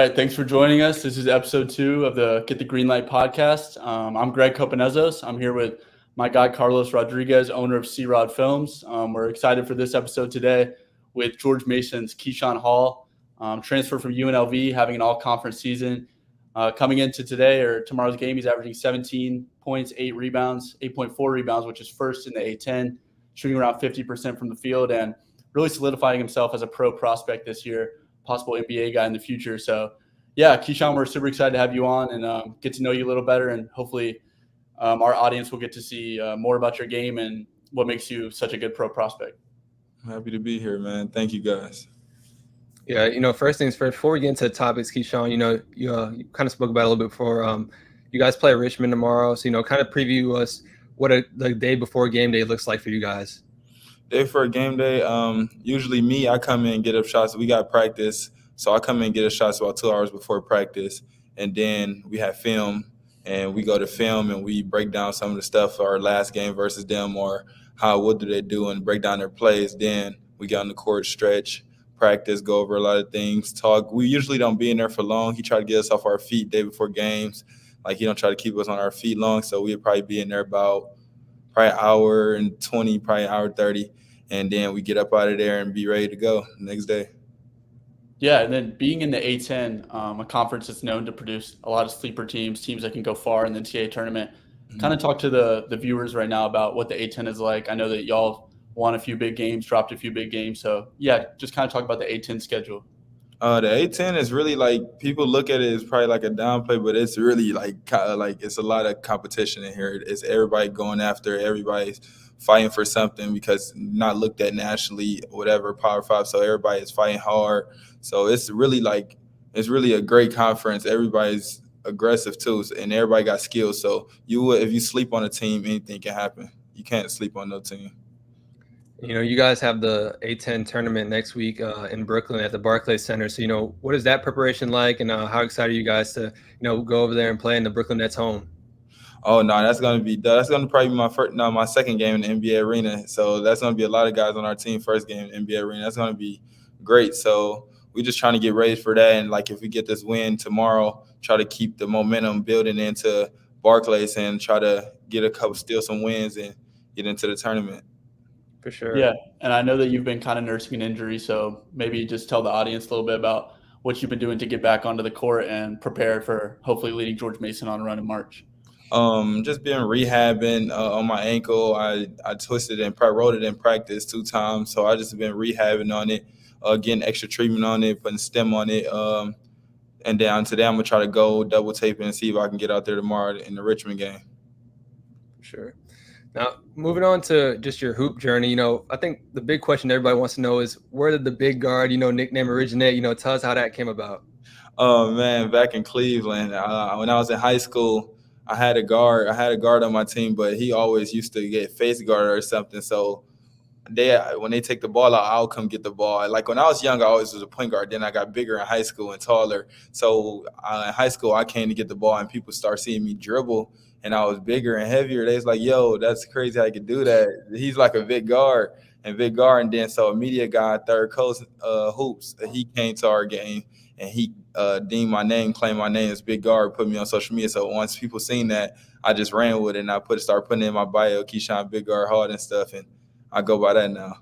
right, thanks for joining us. This is episode 2 of the Get the Greenlight podcast. I'm Greg Kopanezos. I'm here with my guy Carlos Rodriguez, owner of C-Rod Films. We're excited for this episode today with George Mason's Keyshawn Hall, transfer from UNLV, having an all-conference season. Coming into today or tomorrow's game, he's averaging 17 points, 8 rebounds, 8.4 rebounds, which is first in the A10, shooting around 50% from the field, and really solidifying himself as a pro prospect this year. Possible NBA guy in the future. So, yeah, Keyshawn, we're super excited to have you on and get to know you a little better. And hopefully our audience will get to see more about your game and what makes you such a good pro prospect. I'm happy to be here, man. Thank you, guys. Yeah, first things first, before we get into the topics, Keyshawn, you kind of spoke about it a little bit before. You guys play Richmond tomorrow. So, kind of preview us what the day before game day looks like for you guys. Day for a game day, usually I come in and get up shots. We got practice, so I come in and get up shots about 2 hours before practice, and then we have film, and we go to film and we break down some of the stuff for our last game versus them, or what do they do, and break down their plays. Then we get on the court, stretch, practice, go over a lot of things, talk. We usually don't be in there for long. He tried to get us off our feet day before games. Like, he don't try to keep us on our feet long, so we'd probably be in there about probably an hour and 20, probably an hour 30. And then we get up out of there and be ready to go the next day. Yeah, and then being in the A10, a conference that's known to produce a lot of sleeper teams that can go far in the NCAA tournament. Kind of talk to the viewers right now about what the A10 is like. I know that y'all won a few big games, dropped a few big games. So, yeah, just kind of talk about the A10 schedule. The A10 is really like, people look at it as probably like a downplay, but it's really like it's a lot of competition in here. It's everybody going after, everybody's fighting for something because not looked at nationally, whatever, Power 5. So everybody is fighting hard. So it's really a great conference. Everybody's aggressive too, and everybody got skills. So if you sleep on a team, anything can happen. You can't sleep on no team. You guys have the A10 tournament next week in Brooklyn at the Barclays Center. So, what is that preparation like, and how excited are you guys to, go over there and play in the Brooklyn Nets home? Oh no, that's gonna probably be my second game in the NBA arena. So that's gonna be a lot of guys on our team first game in the NBA arena. That's gonna be great. So we're just trying to get ready for that. And like, if we get this win tomorrow, try to keep the momentum building into Barclays and try to steal some wins and get into the tournament. For sure. Yeah, and I know that you've been kind of nursing an injury, so maybe just tell the audience a little bit about what you've been doing to get back onto the court and prepare for hopefully leading George Mason on a run in March. Just been rehabbing on my ankle. I twisted and rolled it in practice 2 times, so I just been rehabbing on it, getting extra treatment on it, putting stem on it, and then today I'm gonna try to go double tape and see if I can get out there tomorrow in the Richmond game. Sure. Now, moving on to just your hoop journey, I think the big question everybody wants to know is, where did the big guard, nickname originate? Tell us how that came about. Oh man, back in Cleveland, when I was in high school, I had a guard on my team, but he always used to get face guard or something. So when they take the ball out, I'll come get the ball. Like, when I was young, I always was a point guard. Then I got bigger in high school and taller. So in high school, I came to get the ball, and people start seeing me dribble, and I was bigger and heavier. They was like, yo, that's crazy how you could do that. He's like a big guard. And then so a media guy, Third Coast Hoops, he came to our game, and he deemed my name, claimed my name as Big Guard, put me on social media. So once people seen that, I just ran with it, and I started putting it in my bio, Keyshawn Big Guard Hall and stuff, and I go by that now.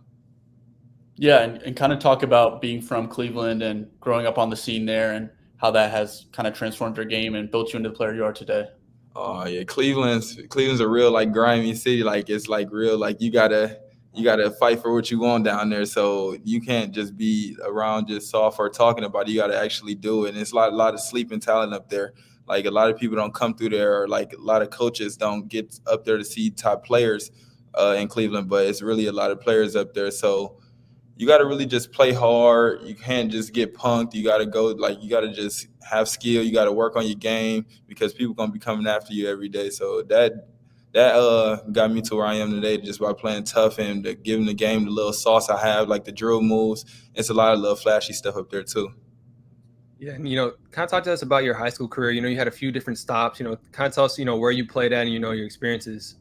Yeah, and kind of talk about being from Cleveland and growing up on the scene there and how that has kind of transformed your game and built you into the player you are today. Oh yeah, Cleveland's a real like grimy city. Like, it's like real, like you gotta fight for what you want down there. So you can't just be around just soft or talking about it. You gotta actually do it. And it's a lot of sleeping talent up there. Like, a lot of people don't come through there, or like a lot of coaches don't get up there to see top players in Cleveland, but it's really a lot of players up there. So you got to really just play hard. You can't just get punked. You got to you got to just have skill. You got to work on your game, because people going to be coming after you every day. So that got me to where I am today, just by playing tough and giving the game the little sauce I have, like the drill moves. It's a lot of little flashy stuff up there too. Yeah, and kind of talk to us about your high school career. You had a few different stops. Kind of tell us, where you played at and your experiences.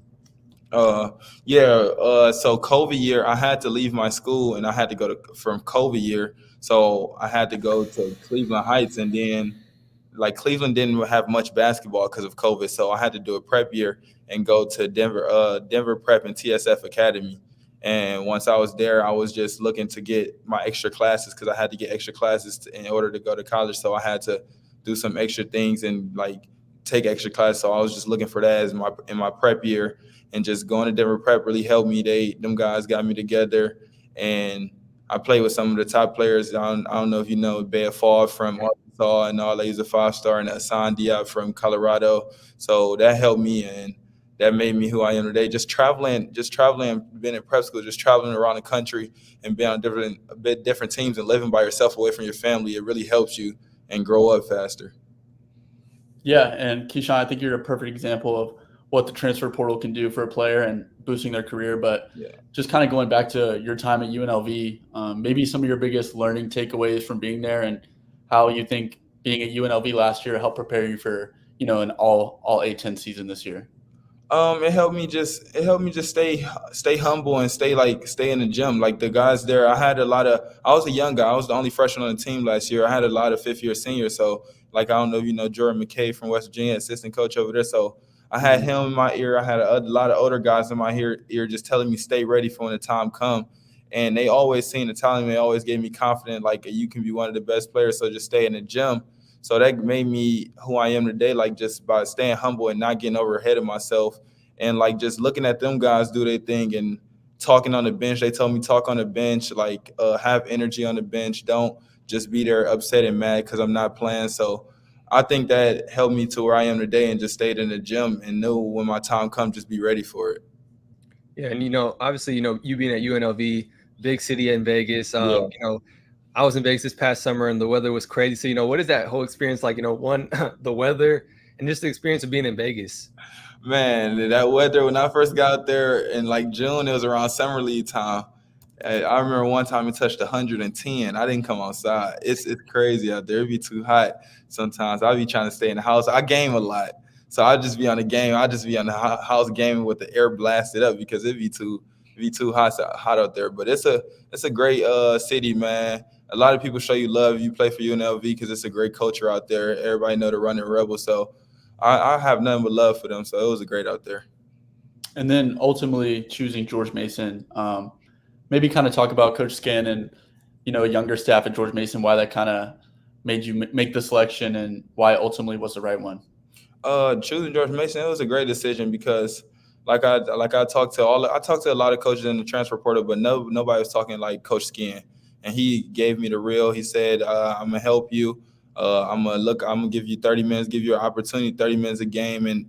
Uh, yeah. So COVID year, I had to leave my school, and I had to go to from COVID year. So I had to go to Cleveland Heights, and then like Cleveland didn't have much basketball because of COVID. So I had to do a prep year and go to Denver Prep and TSF Academy. And once I was there, I was just looking to get my extra classes because I had to get extra classes in order to go to college. So I had to do some extra things and like take extra classes. So I was just looking for that as my in my prep year, and just going to Denver Prep really helped me. Them guys got me together, and I played with some of the top players. I don't know if you know Bear Fall from Arkansas, and all that. He's a 5-star, and Hassan Diop from Colorado. So that helped me, and that made me who I am today. Just traveling, being in prep school, just traveling around the country and being on different teams and living by yourself away from your family. It really helps you and grow up faster. Yeah, and Keyshawn, I think you're a perfect example of what the transfer portal can do for a player and boosting their career. But Yeah. just kind of going back to your time at UNLV, maybe some of your biggest learning takeaways from being there, and how you think being at UNLV last year helped prepare you for an all A10 season this year. It helped me just stay humble and stay in the gym. Like the guys there, I was a young guy. I was the only freshman on the team last year. I had a lot of fifth year seniors. So like I don't know if you know Jordan McKay from West Virginia, assistant coach over there. So I had him in my ear. I had a lot of older guys in my ear just telling me stay ready for when the time come. And they always seen the talent. They always gave me confidence like you can be one of the best players. So just stay in the gym. So that made me who I am today, like just by staying humble and not getting over ahead of myself, and like just looking at them guys do their thing and talking on the bench. They told me talk on the bench, like have energy on the bench. Don't just be there upset and mad because I'm not playing. So I think that helped me to where I am today, and just stayed in the gym and knew when my time comes, just be ready for it. Yeah, and obviously, you being at UNLV, big city in Vegas. Yeah. I was in Vegas this past summer, and the weather was crazy. So, what is that whole experience like? One, the weather, and just the experience of being in Vegas. Man, that weather when I first got out there in like June, it was around summer league time. I remember one time it touched 110. I didn't come outside. It's crazy out there. It'd be too hot sometimes. I'd be trying to stay in the house. I game a lot, so I'd just be on the game. I'd just be on the house gaming with the air blasted up because it'd be too hot out there. But it's a great city, man. A lot of people show you love if you play for UNLV because it's a great culture out there. Everybody know the running rebel, so I have nothing but love for them. So it was a great out there. And then ultimately choosing George Mason. Maybe kind of talk about Coach Skin and a younger staff at George Mason, why that kind of made you make the selection and why it ultimately was the right one. Choosing George Mason, it was a great decision because I talked to a lot of coaches in the transfer portal, but nobody was talking like Coach Skin, and he gave me the real. He said, "I'm gonna help you. I'm gonna give you 30 minutes, give you an opportunity, 30 minutes a game." And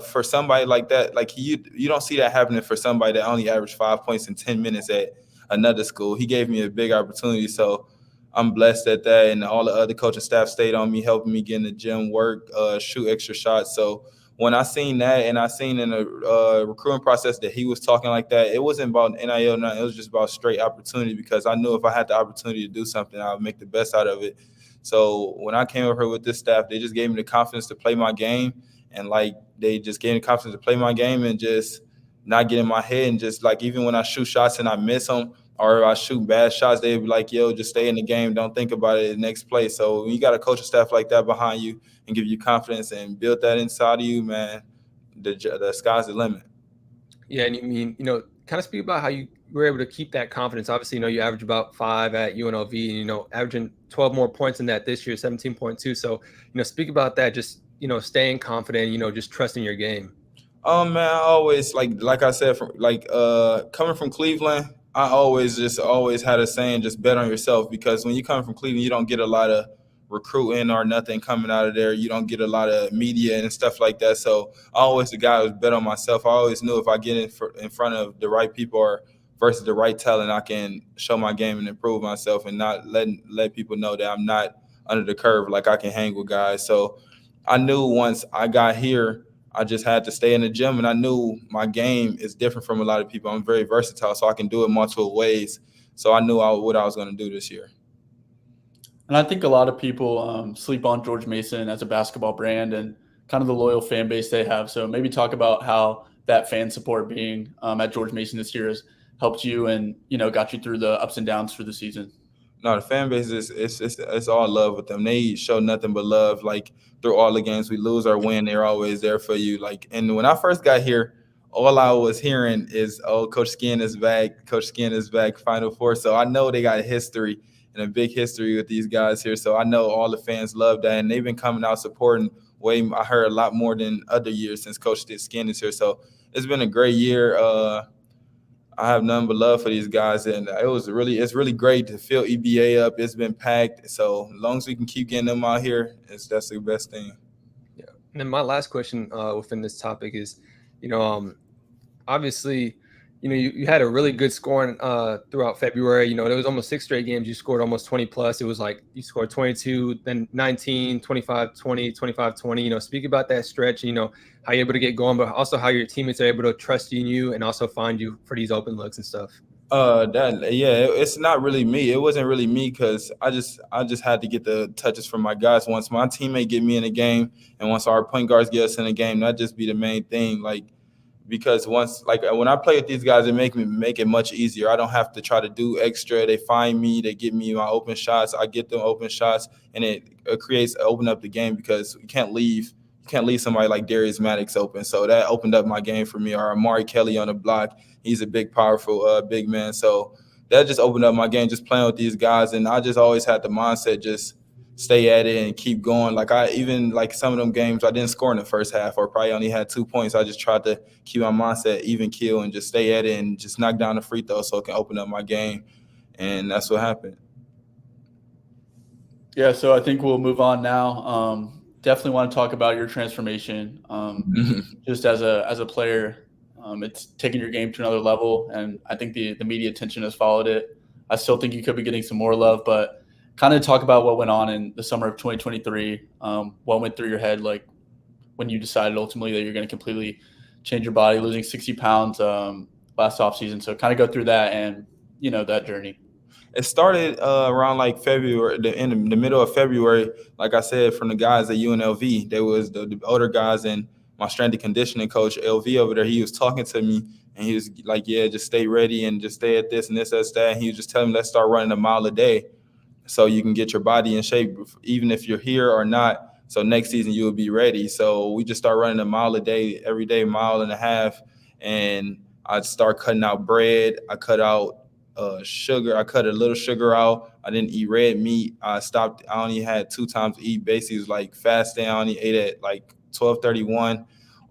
for somebody like that, like you don't see that happening for somebody that only averaged 5 points in 10 minutes at another school. He gave me a big opportunity, so I'm blessed at that, and all the other coaching staff stayed on me, helping me get in the gym, work, shoot extra shots. So when I seen that, and I seen in the recruiting process that he was talking like that, it wasn't about NIL, nothing. It was just about straight opportunity because I knew if I had the opportunity to do something, I would make the best out of it. So when I came over here with this staff, they just gave me the confidence to play my game, and like they just gave me the confidence to play my game and just not get in my head, and just like even when I shoot shots and I miss them, or if I shoot bad shots, they'd be like, yo, just stay in the game. Don't think about it the next play. So when you got a coaching staff like that behind you and give you confidence and build that inside of you, man, the sky's the limit. Yeah, and kind of speak about how you were able to keep that confidence. Obviously, you average about 5 at UNLV, and averaging 12 more points than that this year, 17.2. So, speak about that. Just staying confident. Just trusting your game. Man, I always like I said, from coming from Cleveland, I always had a saying, just bet on yourself, because when you come from Cleveland, you don't get a lot of recruiting or nothing coming out of there. You don't get a lot of media and stuff like that. So I always the guy who bet on myself. I always knew if I get in front of the right people or versus the right talent, I can show my game and improve myself, and not let people know that I'm not under the curve. Like I can hang with guys. So I knew once I got here, I just had to stay in the gym, and I knew my game is different from a lot of people. I'm very versatile, so I can do it multiple ways. So I knew what I was going to do this year. And I think a lot of people sleep on George Mason as a basketball brand and kind of the loyal fan base they have. So maybe talk about how that fan support being at George Mason this year has helped you and, got you through the ups and downs for the season? No, the fan base it's all love with them. They show nothing but love. Like through all the games, we lose or win, they're always there for you. Like, and when I first got here, all I was hearing is, "Oh, Coach Skin is back. Coach Skin is back. Final Four." So I know they got a history and a big history with these guys here. So I know all the fans love that, and they've been coming out supporting. I heard a lot more than other years since Coach Skin is here. So it's been a great year. I have nothing but love for these guys, and it's really great to fill EBA up. It's been packed, so as long as we can keep getting them out here, that's the best thing. Yeah, and then my last question within this topic is, obviously, you had a really good scoring throughout February. There was almost 6 straight games you scored almost 20 plus. It was like you scored 22, then 19, 25, 20, 25, 20. Speak about that stretch, how you're able to get going, but also how your teammates are able to trust in you and also find you for these open looks and stuff. It's not really me. It wasn't really me because I just had to get the touches from my guys. Once my teammate get me in a game and once our point guards get us in a game, that just be the main thing. Like, because once, like, when I play with these guys, it make it much easier. I don't have to try to do extra. They find me, they give me my open shots. I get them open shots, and it open up the game because you can't leave somebody like Darius Maddox open. So that opened up my game for me. Or Amari Kelly on the block. He's a big, powerful big man. So that just opened up my game, just playing with these guys. And I just always had the mindset, just stay at it and keep going. Like some of them games, I didn't score in the first half or probably only had 2 points. I just tried to keep my mindset even keel and just stay at it and just knock down the free throw so it can open up my game. And that's what happened. Yeah, so I think we'll move on now. Definitely want to talk about your transformation. Just as a player, it's taken your game to another level, and I think the media attention has followed it. I still think you could be getting some more love, but kind of talk about what went on in the summer of 2023. What went through your head, like when you decided ultimately that you're going to completely change your body, losing 60 pounds last offseason. So kind of go through that and, that journey. It started around like February, in the middle of February. Like I said, from the guys at UNLV, there was the older guys, and my strength and conditioning coach, LV over there, he was talking to me, and he was like, "Yeah, just stay ready and just stay at this and this, that." And he was just telling me, "Let's start running a mile a day so you can get your body in shape, even if you're here or not. So next season you will be ready." So we just start running a mile a day, every day, mile and a half. And I start cutting out bread. I cut out sugar. I cut a little sugar out. I didn't eat red meat. I stopped. I only had 2 times to eat. Basically, it was like fasting. I only ate at like 12:31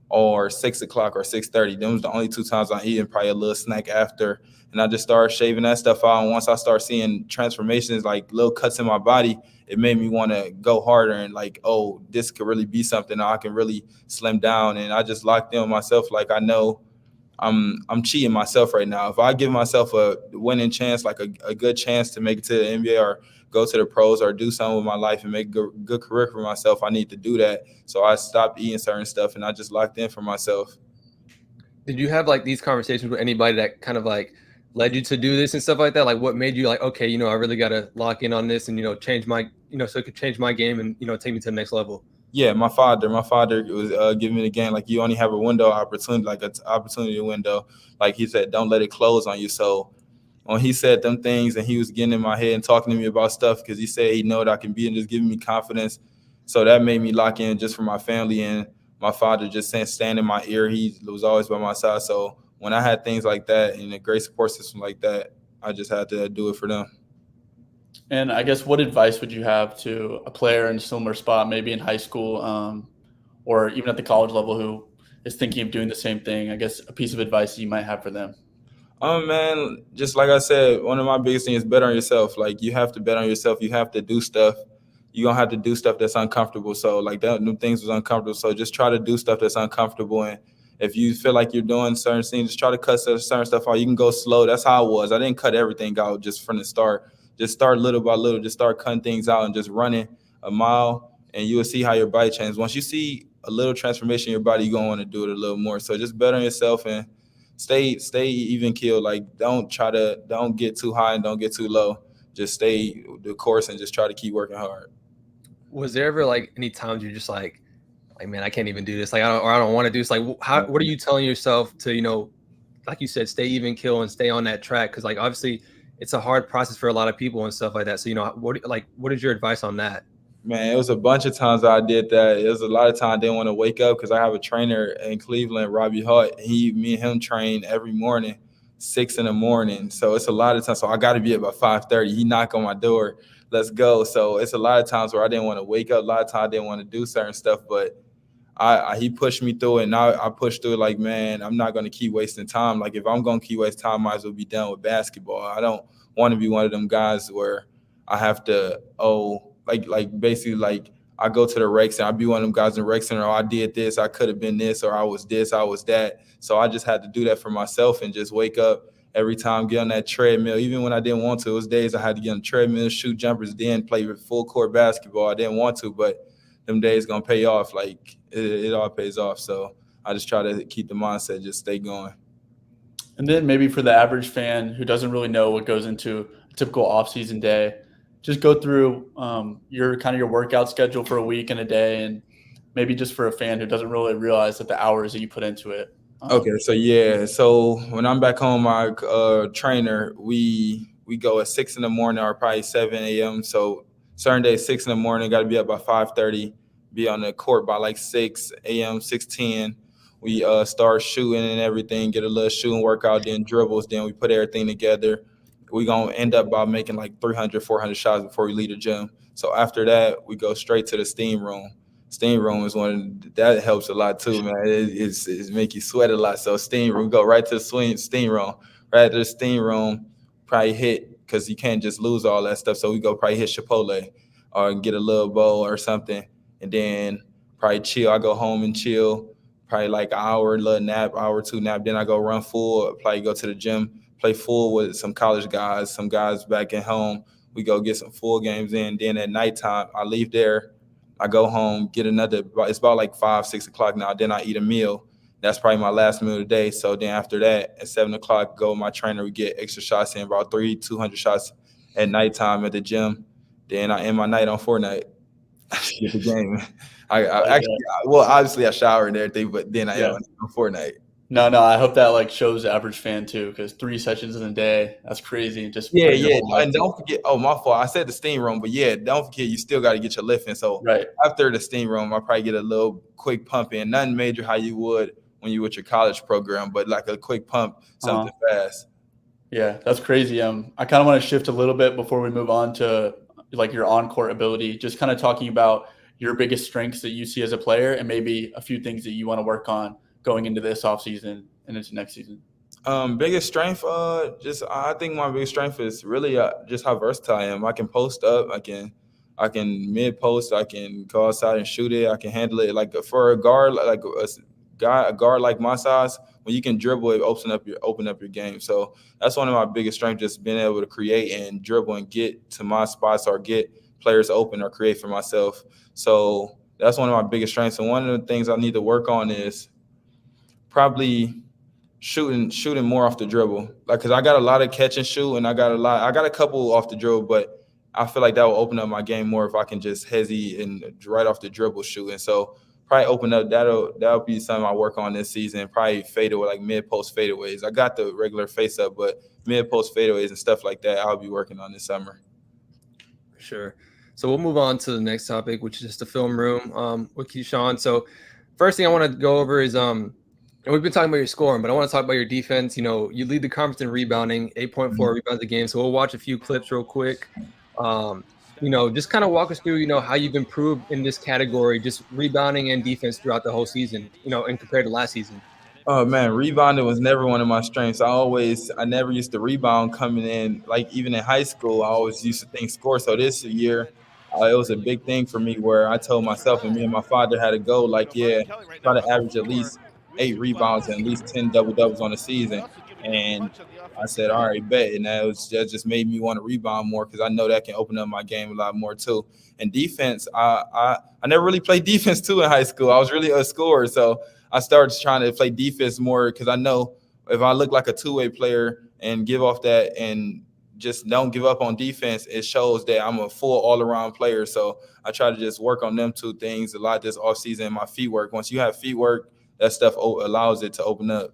or 6 o'clock or 6:30. Them was the only 2 times I eat, and probably a little snack after. And I just started shaving that stuff out. And once I start seeing transformations, like little cuts in my body, it made me want to go harder and like, oh, this could really be something. I can really slim down. And I just locked in with myself. Like, I know I'm cheating myself right now. If I give myself a winning chance, like a good chance to make it to the NBA or go to the pros or do something with my life and make a good career for myself, I need to do that. So I stopped eating certain stuff and I just locked in for myself. Did you have like these conversations with anybody that kind of like led you to do this and stuff like that? Like what made you like, okay, I really got to lock in on this and, change my, so it could change my game and, take me to the next level? Yeah, my father was giving me the game. Like, you only have a window of opportunity, like an opportunity window. Like he said, don't let it close on you. So when he said them things and he was getting in my head and talking to me about stuff, because he said he know what I can be and just giving me confidence. So that made me lock in just for my family. And my father just saying, stand in my ear. He was always by my side. So when I had things like that and a great support system like that, I just had to do it for them. And I guess what advice would you have to a player in a similar spot, maybe in high school or even at the college level, who is thinking of doing the same thing? I guess a piece of advice you might have for them. Man, just like I said, one of my biggest things is bet on yourself. Like, you have to bet on yourself. You have to do stuff. You're going to have to do stuff that's uncomfortable. So, like, them things was uncomfortable. So just try to do stuff that's uncomfortable. And if you feel like you're doing certain things, just try to cut certain stuff out. You can go slow. That's how I was. I didn't cut everything out just from the start. Just start little by little. Just start cutting things out and just running a mile, and you will see how your body changes. Once you see a little transformation in your body, you're going to want to do it a little more. So just bet on yourself and stay even keel. Like, don't get too high and don't get too low. Just stay the course and just try to keep working hard. Was there ever like any times you're just like like, man, I can't even do this. Like, I don't want to do this. Like, what are you telling yourself to, like you said, stay even kill and stay on that track? Because like, obviously it's a hard process for a lot of people and stuff like that. So, what is your advice on that? Man, it was a bunch of times I did that. It was a lot of times I didn't want to wake up because I have a trainer in Cleveland, Robbie Hart. Me and him train every morning, 6 a.m. So it's a lot of times. So I got to be up by 5:30. He knock on my door, let's go. So it's a lot of times where I didn't want to wake up. A lot of times I didn't want to do certain stuff, but he pushed me through it, and I pushed through it like, man, I'm not going to keep wasting time. Like, if I'm going to keep wasting time, I might as well be done with basketball. I don't want to be one of them guys where I have to, basically, like, I go to the rec center. I'd be one of them guys in the rec center, I did this, I could have been this, or I was this, I was that. So I just had to do that for myself and just wake up every time, get on that treadmill. Even when I didn't want to, it was days I had to get on the treadmill, shoot jumpers, then play full court basketball. I didn't want to, but them days going to pay off. Like, it all pays off. So I just try to keep the mindset, just stay going. And then maybe for the average fan who doesn't really know what goes into a typical offseason day, just go through your workout schedule for a week and a day, and maybe just for a fan who doesn't really realize that the hours that you put into it. Okay, so when I'm back home, my trainer, we go at 6 a.m. or probably 7 a.m. So certain days, 6 a.m, got to be up by 5:30, be on the court by like 6 a.m, 6:10. We start shooting and everything, get a little shooting workout, then dribbles, then we put everything together. We're going to end up by making like 300, 400 shots before we leave the gym. So after that, we go straight to the steam room. Steam room is that helps a lot too, man. It make you sweat a lot. So steam room, go right to the steam room. Right to the steam room, probably hit, because you can't just lose all that stuff. So we go probably hit Chipotle or get a little bowl or something, and then probably chill. I go home and chill, probably like an hour, little nap, hour or two nap. Then I go run full, probably go to the gym, play full with some college guys, some guys back at home. We go get some full games in. Then at nighttime, I leave there. I go home, get another, it's about like 5, 6 o'clock now. Then I eat a meal. That's probably my last meal of the day. So then after that, at 7 o'clock, go with my trainer. We get extra shots in, about 200 shots at nighttime at the gym. Then I end my night on Fortnite. Get the game. Obviously I shower and everything, but then I end on Fortnite. No, I hope that shows the average fan too, because 3 sessions in a day, that's crazy. Just and don't forget. Oh, my fault. I said the steam room, but don't forget you still got to get your lift in. So after the steam room, I probably get a little quick pump in, nothing major how you would when you with your college program, but like a quick pump, something fast. Yeah, that's crazy. I kind of want to shift a little bit before we move on to like your on-court ability. Just kind of talking about your biggest strengths that you see as a player, and maybe a few things that you want to work on going into this offseason and into next season. Biggest strength, I think my biggest strength is really just how versatile I am. I can post up, I can mid post, I can go outside and shoot it, I can handle it. Like for a guard, like a guard like my size, when you can dribble, it open up your game. So that's one of my biggest strengths, just being able to create and dribble and get to my spots or get players open or create for myself. So that's one of my biggest strengths. And one of the things I need to work on is probably shooting more off the dribble. Like, cause I got a lot of catch and shoot, and I got a couple off the dribble, but I feel like that will open up my game more if I can just hezzy and right off the dribble shoot. And so probably open up, that'll be something I work on this season. Probably fadeaway, like mid post fadeaways. I got the regular face up, but mid post fadeaways and stuff like that, I'll be working on this summer. Sure. So we'll move on to the next topic, which is just the film room with Keyshawn. So first thing I want to go over is and we've been talking about your scoring, but I want to talk about your defense. You lead the conference in rebounding, 8.4 rebounds a game. So we'll watch a few clips real quick. Just kind of walk us through, how you've improved in this category, just rebounding and defense throughout the whole season, and compared to last season. Oh man, rebounding was never one of my strengths. I never used to rebound coming in. Like even in high school, I always used to think score. So this year, it was a big thing for me where I told myself, and me and my father had to go try to average at least 8 rebounds and at least 10 double-doubles on the season. And I said, all right, bet. And that just made me want to rebound more, because I know that can open up my game a lot more too. And defense, I never really played defense too in high school. I was really a scorer. So I started trying to play defense more, because I know if I look like a two-way player and give off that and just don't give up on defense, it shows that I'm a full all-around player. So I try to just work on them two things a lot this offseason. My feet work. Once you have feet work, that stuff allows it to open up.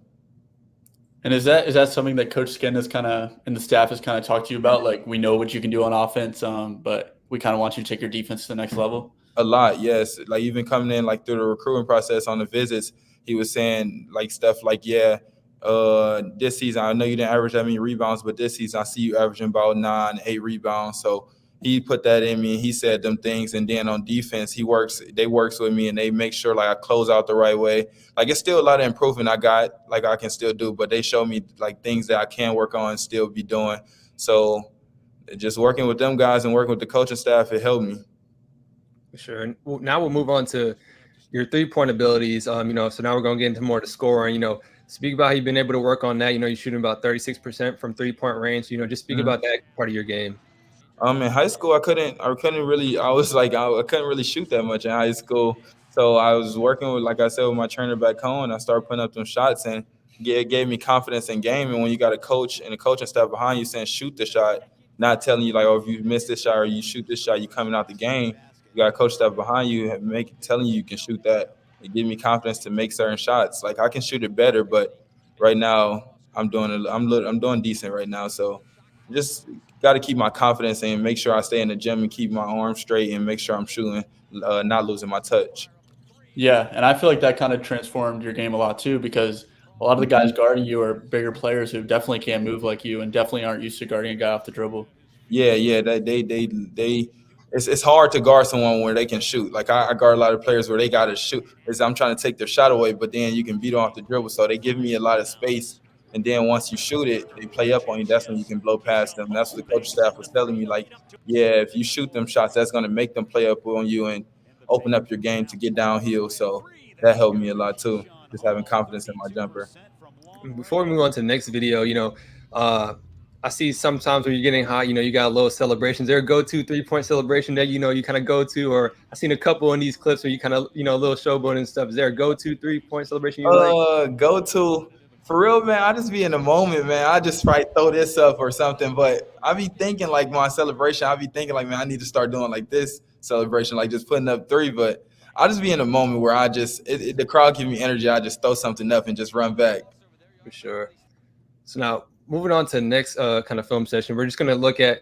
And is that something that Coach Skin has kind of and the staff has kind of talked to you about? Like, we know what you can do on offense, but we kind of want you to take your defense to the next level. A lot, yes. Like even coming in like through the recruiting process on the visits, he was saying like stuff like, this season I know you didn't average that many rebounds, but this season I see you averaging about 9-8 rebounds. So he put that in me and he said them things. And then on defense, they works with me and they make sure like I close out the right way. Like it's still a lot of improvement I can still do, but they show me like things that I can work on and still be doing. So just working with them guys and working with the coaching staff, it helped me. For sure. And now we'll move on to your 3-point abilities. So now we're going to get into more of the scoring. Speak about how you've been able to work on that. You're shooting about 36% from 3-point range. Just speak about that part of your game. In high school, I couldn't really shoot that much in high school. So I was working with, like I said, with my trainer back home, and I started putting up them shots, and it gave me confidence in game. And when you got a coach and a coaching staff behind you saying shoot the shot, not telling you like, oh, if you miss this shot or you shoot this shot, you coming out the game. You got a coach staff behind you telling you can shoot that. It gave me confidence to make certain shots. Like I can shoot it better, but right now I'm doing decent right now. So just got to keep my confidence and make sure I stay in the gym and keep my arms straight and make sure I'm shooting, not losing my touch. Yeah, and I feel like that kind of transformed your game a lot too, because a lot of the guys guarding you are bigger players who definitely can't move like you and definitely aren't used to guarding a guy off the dribble. Yeah, it's hard to guard someone where they can shoot. Like I guard a lot of players where they got to shoot. I'm trying to take their shot away, but then you can beat them off the dribble. So they give me a lot of space. And then once you shoot it, they play up on you. That's when you can blow past them. That's what the coach staff was telling me. Like, yeah, if you shoot them shots, that's going to make them play up on you and open up your game to get downhill. So that helped me a lot too, just having confidence in my jumper. Before we move on to the next video, I see sometimes when you're getting hot, you got a little celebration. Is there a go-to 3-point celebration that, you kind of go to? Or I've seen a couple in these clips where you kind of, a little showboat and stuff. Is there a go-to 3-point celebration you like? Go-to. For real, man, I just be in the moment, man. I just probably throw this up or something. But I be thinking like my celebration, I be thinking like, man, I need to start doing like this celebration, like just putting up 3. But I just be in a moment where the crowd give me energy. I just throw something up and just run back. For sure. So now moving on to the next kind of film session, we're just going to look at,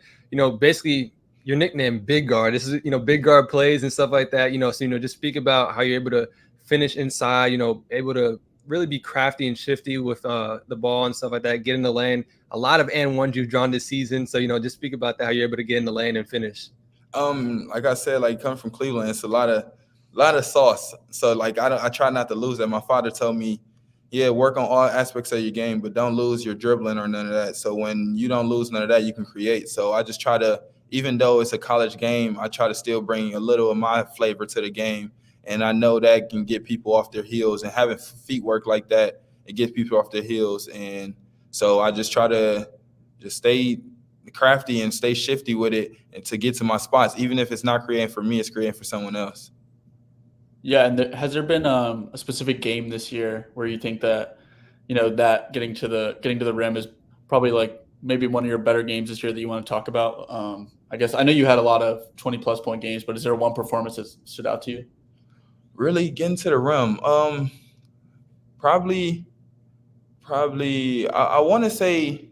basically your nickname, Big Guard. This is, Big Guard plays and stuff like that, so, just speak about how you're able to finish inside, able to really be crafty and shifty with the ball and stuff like that, get in the lane. A lot of and ones you've drawn this season. So, just speak about that, how you're able to get in the lane and finish. Like I said, like coming from Cleveland, it's a lot of sauce. So like I try not to lose that. My father told me, yeah, work on all aspects of your game, but don't lose your dribbling or none of that. So when you don't lose none of that, you can create. So I just try to, even though it's a college game, I try to still bring a little of my flavor to the game. And I know that can get people off their heels, and having feet work like that, it gets people off their heels. And so I just try to just stay crafty and stay shifty with it and to get to my spots. Even if it's not creating for me, it's creating for someone else. Yeah, and has there been a specific game this year where you think that, that getting to the rim is probably like maybe one of your better games this year that you want to talk about? I guess I know you had a lot of 20+ point games, but is there one performance that stood out to you? Really getting to the rim, probably. I want to say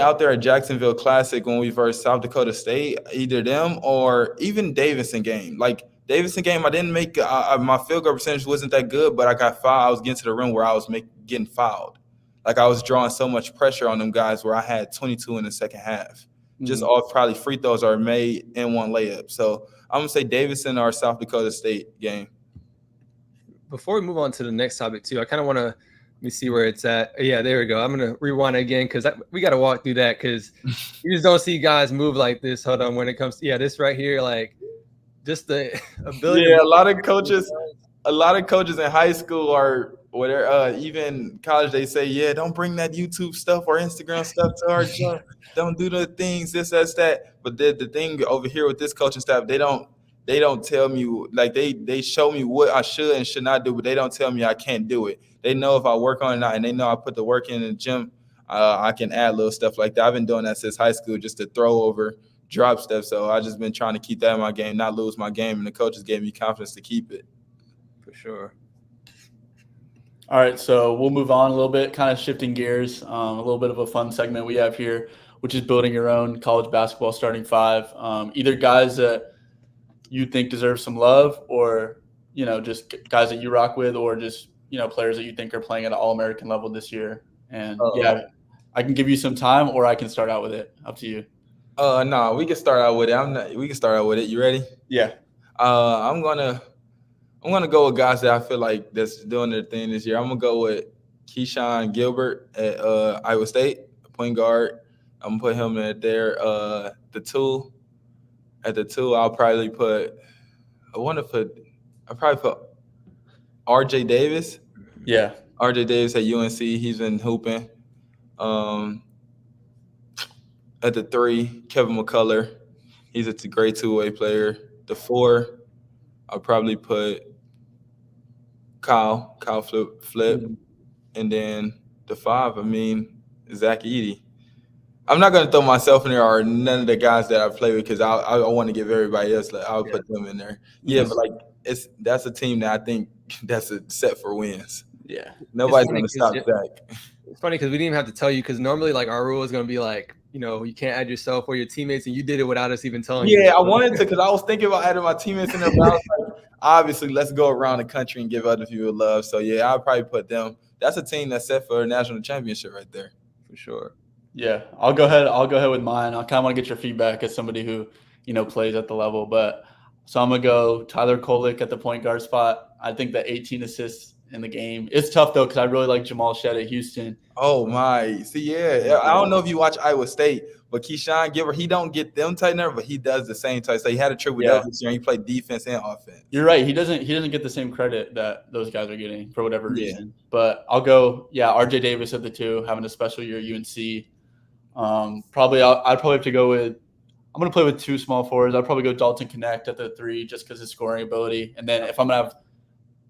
out there at Jacksonville Classic when we versed South Dakota State, either them or even Davidson game. Like Davidson game, I didn't make my field goal percentage wasn't that good, but I got fouled. I was getting to the rim where I was getting fouled. Like I was drawing so much pressure on them guys where I had 22 in the second half. Just off probably free throws are made in one layup. So I'm going to say Davidson or South Dakota State game. Before we move on to the next topic too, I kind of want to let me see where it's at. Yeah, there we go. I'm going to rewind again because we got to walk through that because you just don't see guys move like this. Hold on. When it comes to, this right here, like just the ability. Yeah, a lot of coaches in high school or whatever, even college, they say, yeah, don't bring that YouTube stuff or Instagram stuff to our gym. Don't do the things, this, that. But the thing over here with this coaching staff, they don't tell me, like they show me what I should and should not do, but they don't tell me I can't do it. They know if I work on it or not, and they know I put the work in the gym, I can add little stuff like that. I've been doing that since high school, just to throw over drop steps. So I just been trying to keep that in my game, not lose my game, and the coaches gave me confidence to keep it. For sure. All right, so we'll move on a little bit, kind of shifting gears, a little bit of a fun segment we have here, which is building your own college basketball starting five. Either guys that you think deserve some love, or, you know, just guys that you rock with, or just, you know, players that you think are playing at an All-American level this year. And yeah, I can give you some time, or I can start out with it. Up to you. No, we can start out with it. We can start out with it. You ready? Yeah. I'm gonna go with guys that I feel like that's doing their thing this year. I'm gonna go with Keyshawn Gilbert at Iowa State, point guard. I'm gonna put him at there. The two, I'll probably put RJ Davis. Yeah. RJ Davis at UNC. He's been hooping. At the three, Kevin McCullough. He's a great two-way player. The four, I'll probably put Kyle Flip. And then the five, Zach Edey. I'm not going to throw myself in there or none of the guys that I play with, because I want to give everybody else, I'll put them in there. Yeah, but that's a team that I think that's a set for wins. Yeah. Nobody's going to stop Zach. It's funny because we didn't even have to tell you, because normally like our rule is going to be like, you know, you can't add yourself or your teammates, and you did it without us even telling you. Yeah, I wanted to, because I was thinking about adding my teammates in there, but I was like, obviously, let's go around the country and give other people love. So yeah, I'll probably put them. That's a team that's set for a national championship right there. For sure. Yeah, I'll go ahead with mine. I kind of want to get your feedback as somebody who, you know, plays at the level. But so I'm gonna go Tyler Kolek at the point guard spot. I think the 18 assists in the game. It's tough though, because I really like Jamal Shedd at Houston. Oh my! See, yeah, I don't know if you watch Iowa State, but Keyshawn Gilbert, he don't get them tight there, but he does the same type. So he had a triple double this year, and he played defense and offense. You're right. He doesn't get the same credit that those guys are getting for whatever reason. But I'll go, RJ Davis at the two, having a special year at UNC. I'd probably have to go with. I'm gonna play with two small forwards. I'd probably go Dalton Connect at the three, just because his scoring ability. And then if I'm gonna have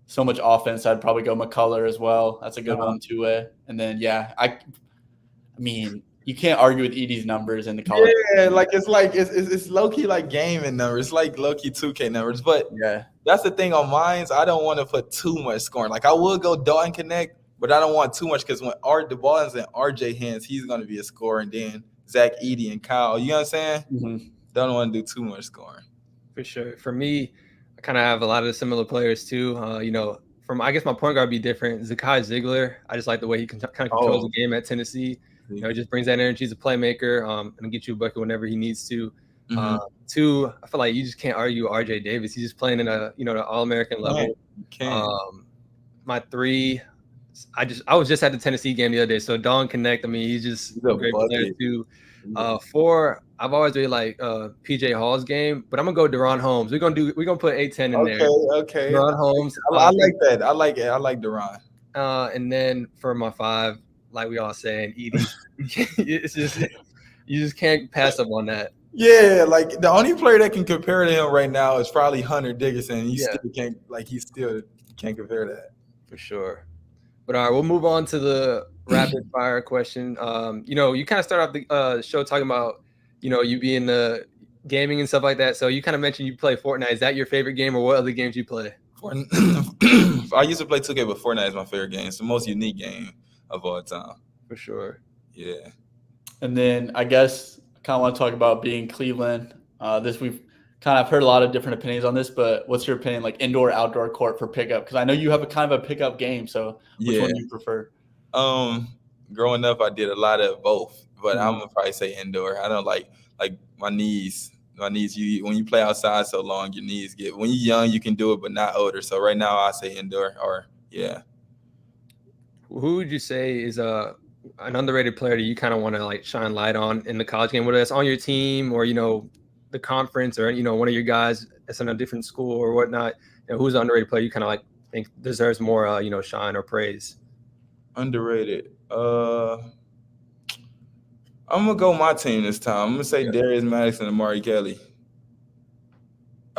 so much offense, I'd probably go McCullough as well. That's a good one, two-way. And then I mean, you can't argue with Edey's numbers in the college. Yeah, it's low key like gaming numbers, it's like low key 2K numbers. But yeah, that's the thing on mine. I don't want to put too much scoring. Like I would go Dalton Connect, but I don't want too much, because when the ball is in RJ hands, he's going to be a scorer. And then Zach Edey and Kyle, you know what I'm saying? Mm-hmm. Don't want to do too much scoring. For sure. For me, I kind of have a lot of similar players too. You know, I guess my point guard would be different. Zakai Ziegler, I just like the way he kind of controls the game at Tennessee. You know, he just brings that energy. He's a playmaker, and get you a bucket whenever he needs to. Mm-hmm. Two, I feel like you just can't argue with RJ Davis. He's just playing in the All-American level. My three, I was just at the Tennessee game the other day. So Don Connect, he's just a great player too. Four, I've always really liked PJ Hall's game, but I'm gonna go Deron Holmes. We're gonna put 8-10 in there. Okay. Deron Holmes. I like that. I like it. I like Deron. And then for my five, like we all saying, Edey. It's just you just can't pass up on that. Yeah, like the only player that can compare to him right now is probably Hunter Dickinson. He still can't compare that. For sure. But all right, we'll move on to the rapid fire question. You kind of start off the show talking about, you being the gaming and stuff like that. So you kind of mentioned you play Fortnite. Is that your favorite game, or what other games you play? I used to play 2K, but Fortnite is my favorite game. It's the most unique game of all time. For sure. Yeah. And then I guess I kind of want to talk about being Cleveland. We've kind of heard a lot of different opinions on this, but what's your opinion, like indoor, outdoor court for pickup? Because I know you have a kind of a pickup game. So which one do you prefer? Growing up, I did a lot of both, but I'm gonna probably say indoor. I don't like my knees. When you play outside so long, your knees get. When you're young, you can do it, but not older. So right now, I say indoor. Who would you say is an underrated player that you kind of want to like shine light on in the college game, whether that's on your team or the conference, or one of your guys that's in a different school or whatnot? Who's an underrated player you kind of like think deserves more shine or praise? Underrated. I'm gonna go my team this time. I'm gonna say Darius Madison and Amari Kelly.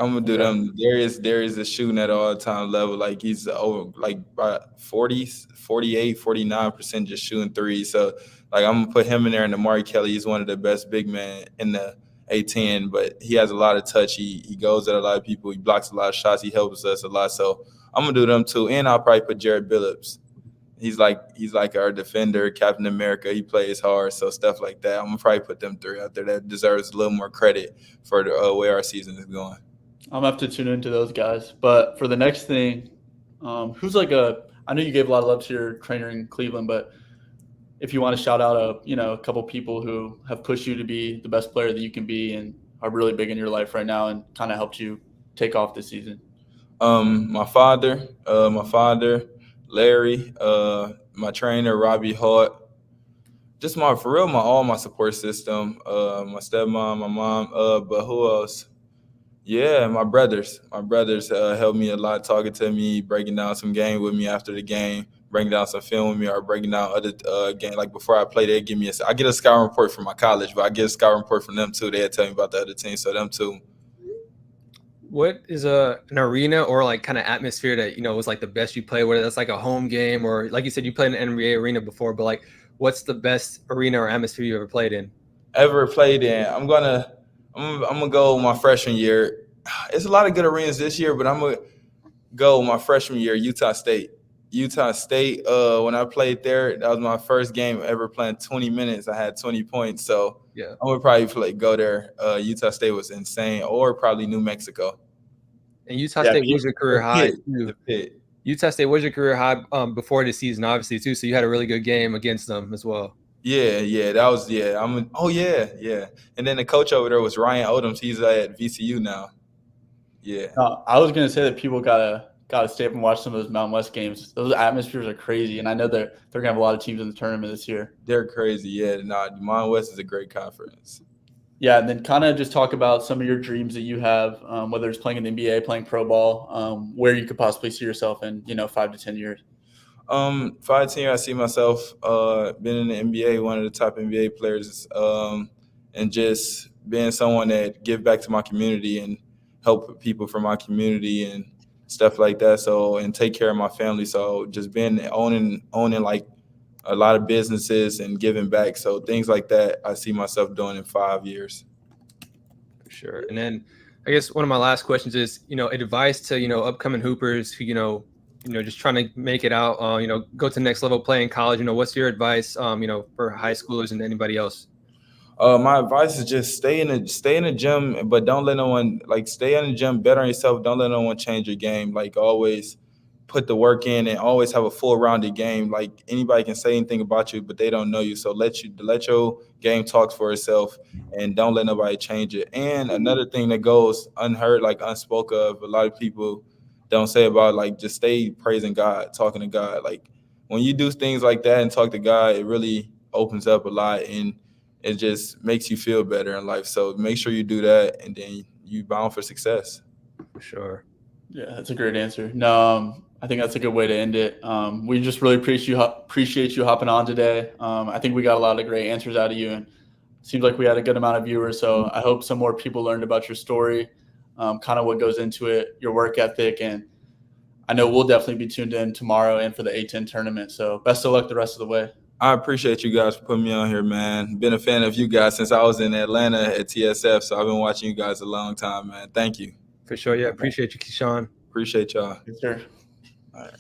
I'm gonna do them. Darius is shooting at all time level. Like he's over like by 49% just shooting threes. So like I'm gonna put him in there. And Amari Kelly, he's one of the best big men in the A10, but he has a lot of touch. He goes at a lot of people. He blocks a lot of shots. He helps us a lot. So I'm gonna do them too. And I'll probably put Jared Billups. He's like our defender, Captain America. He plays hard, so stuff like that. I'm gonna probably put them three out there. That deserves a little more credit for the way our season is going. I'm gonna have to tune into those guys. But for the next thing, who's like I know you gave a lot of love to your trainer in Cleveland, but if you want to shout out a couple people who have pushed you to be the best player that you can be and are really big in your life right now and kind of helped you take off this season. My father, Larry, my trainer, Robbie Hart, just all my support system, my stepmom, my mom, but who else? Yeah, my brothers. My brothers helped me a lot, talking to me, breaking down some game with me after the game, breaking down some film with me, or breaking down other game. Like before I play, they give me I get a scouting report from my college, but I get a scouting report from them too. They tell me about the other team, so them too. What is an arena or like kind of atmosphere that was like the best you play? Whether that's like a home game or like you said you played in an NBA arena before, but like what's the best arena or atmosphere you ever played in? I'm gonna go my freshman year. It's a lot of good arenas this year, but I'm gonna go my freshman year, Utah State. When I played there, that was my first game ever playing 20 minutes. I had 20 points, so yeah, I would probably go there. Utah State was insane, or probably New Mexico. And Utah State was your career high too. Utah State was your career high before the season, obviously too. So you had a really good game against them as well. Yeah, that was yeah. And then the coach over there was Ryan Odoms. He's at VCU now. Yeah. I was gonna say that people gotta stay up and watch some of those Mountain West games. Those atmospheres are crazy, and I know they're gonna have a lot of teams in the tournament this year. They're crazy, yeah. Mountain West is a great conference. Yeah, and then kind of just talk about some of your dreams that you have, whether it's playing in the NBA, playing pro ball, where you could possibly see yourself in 5 to 10 years. 5 to 10 years, I see myself being in the NBA, one of the top NBA players, and just being someone that give back to my community and help people from my community and stuff like that. So, and take care of my family. So just owning like a lot of businesses and giving back. So things like that, I see myself doing in 5 years. For sure. And then I guess one of my last questions is, advice to, upcoming hoopers who, just trying to make it out, go to the next level, play in college. What's your advice, for high schoolers and anybody else? My advice is just stay in the gym, but don't let no one stay in the gym, bet on yourself. Don't let no one change your game. Like always put the work in and always have a full rounded game. Like anybody can say anything about you, but they don't know you. So let your game talk for itself and don't let nobody change it. And another thing that goes unheard, like unspoken of, a lot of people don't say about, just stay praising God, talking to God. Like when you do things like that and talk to God, it really opens up a lot and it just makes you feel better in life. So make sure you do that, and then you bound for success. For sure. Yeah, that's a great answer. No, I think that's a good way to end it. We just really appreciate you hopping on today. I think we got a lot of great answers out of you, and it seems like we had a good amount of viewers. So I hope some more people learned about your story, kind of what goes into it, your work ethic, and I know we'll definitely be tuned in tomorrow and for the A10 tournament. So best of luck the rest of the way. I appreciate you guys for putting me on here, man. Been a fan of you guys since I was in Atlanta at TSF, so I've been watching you guys a long time, man. Thank you. For sure, yeah. Appreciate you, Keyshawn. Appreciate y'all. Yes, sir. All right.